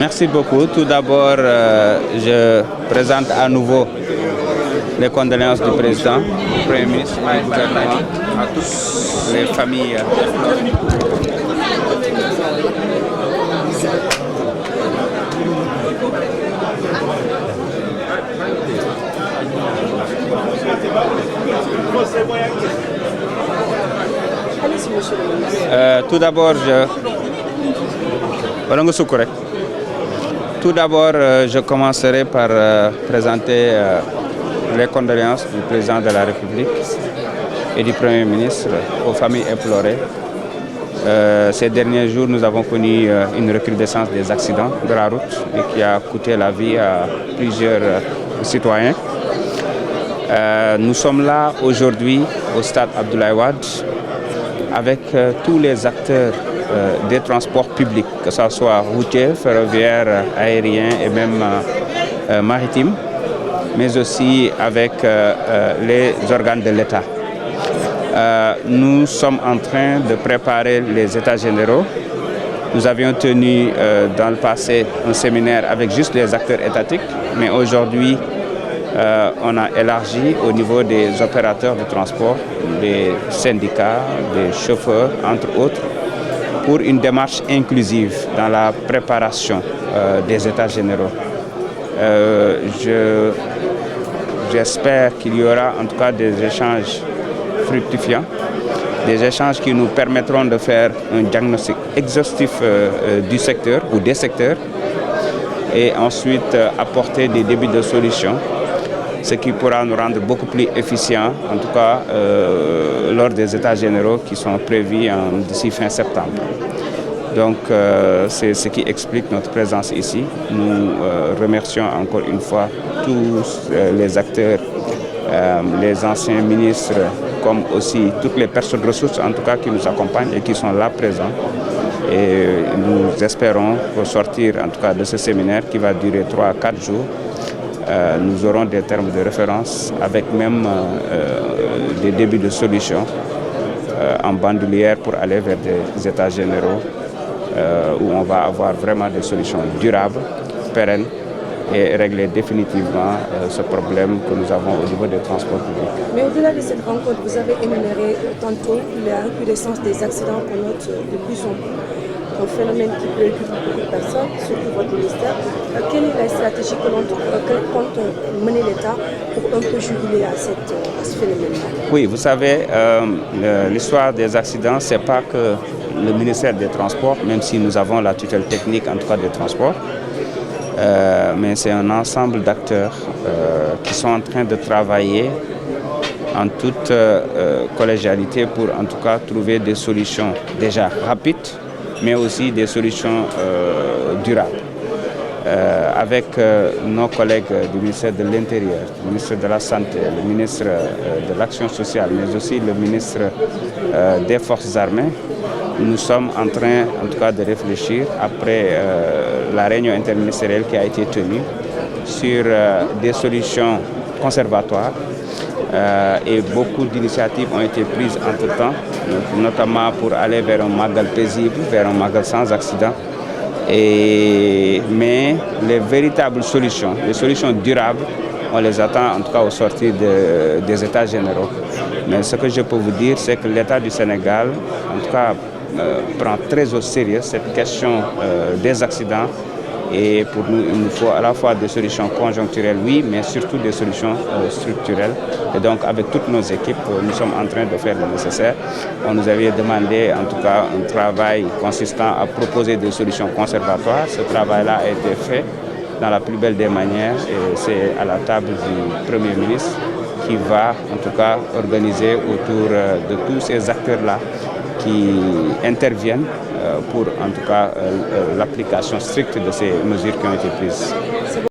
Merci beaucoup. Tout d'abord, je présente à nouveau les condoléances du président, du Premier ministre et du gouvernement à toutes les familles. Tout d'abord, je commencerai par présenter les condoléances du président de la République et du Premier ministre aux familles éplorées. Ces derniers jours, nous avons connu une recrudescence des accidents de la route et qui a coûté la vie à plusieurs citoyens. Nous sommes là aujourd'hui au stade Abdoulaye Wade avec tous les acteurs des transports publics, que ce soit routiers, ferroviaires, aériens et même maritimes, mais aussi avec les organes de l'État. Nous sommes en train de préparer les États généraux. Nous avions tenu dans le passé un séminaire avec juste les acteurs étatiques, mais aujourd'hui, on a élargi au niveau des opérateurs de transport, des syndicats, des chauffeurs, entre autres, pour une démarche inclusive dans la préparation des États généraux. J'espère qu'il y aura en tout cas des échanges fructifiants, des échanges qui nous permettront de faire un diagnostic exhaustif du secteur ou des secteurs et ensuite apporter des débuts de solutions, ce qui pourra nous rendre beaucoup plus efficients, en tout cas lors des États généraux qui sont prévus d'ici fin septembre. Donc c'est ce qui explique notre présence ici. Nous remercions encore une fois tous les acteurs, les anciens ministres, comme aussi toutes les personnes ressources en tout cas qui nous accompagnent et qui sont là présents. Et nous espérons sortir en tout cas de ce séminaire qui va durer 3 à 4 jours. Nous aurons des termes de référence avec même des débuts de solutions en bandoulière pour aller vers des États généraux où on va avoir vraiment des solutions durables, pérennes et régler définitivement ce problème que nous avons au niveau des transports publics. Mais au-delà de cette rencontre, vous avez énuméré tantôt la recrudescence des accidents qu'on note de plus en plus. Un phénomène qui préoccupe beaucoup de personnes, surtout votre ministère. Quelle est la stratégie que compte mener l'État pour un peu juguler à ce phénomène-là? Oui, vous savez, l'histoire des accidents, ce n'est pas que le ministère des Transports, même si nous avons la tutelle technique en tout cas des transports, mais c'est un ensemble d'acteurs qui sont en train de travailler en toute collégialité pour en tout cas trouver des solutions déjà rapides, mais aussi des solutions durables. Avec nos collègues du ministère de l'Intérieur, le ministre de la Santé, le ministre de l'Action sociale, mais aussi le ministre des Forces armées, nous sommes en train, en tout cas, de réfléchir après la réunion interministérielle qui a été tenue sur des solutions conservatoires et beaucoup d'initiatives ont été prises entre-temps, notamment pour aller vers un Magal paisible, vers un Magal sans accident. Mais les véritables solutions, les solutions durables, on les attend en tout cas au sortir des États généraux. Mais ce que je peux vous dire, c'est que l'État du Sénégal, en tout cas, prend très au sérieux cette question des accidents. Et pour nous, il nous faut à la fois des solutions conjoncturelles, oui, mais surtout des solutions structurelles. Et donc, avec toutes nos équipes, nous sommes en train de faire le nécessaire. On nous avait demandé, en tout cas, un travail consistant à proposer des solutions conservatoires. Ce travail-là a été fait dans la plus belle des manières et c'est à la table du Premier ministre qui va, en tout cas, organiser autour de tous ces acteurs-là qui interviennent pour en tout cas l'application stricte de ces mesures qui ont été prises.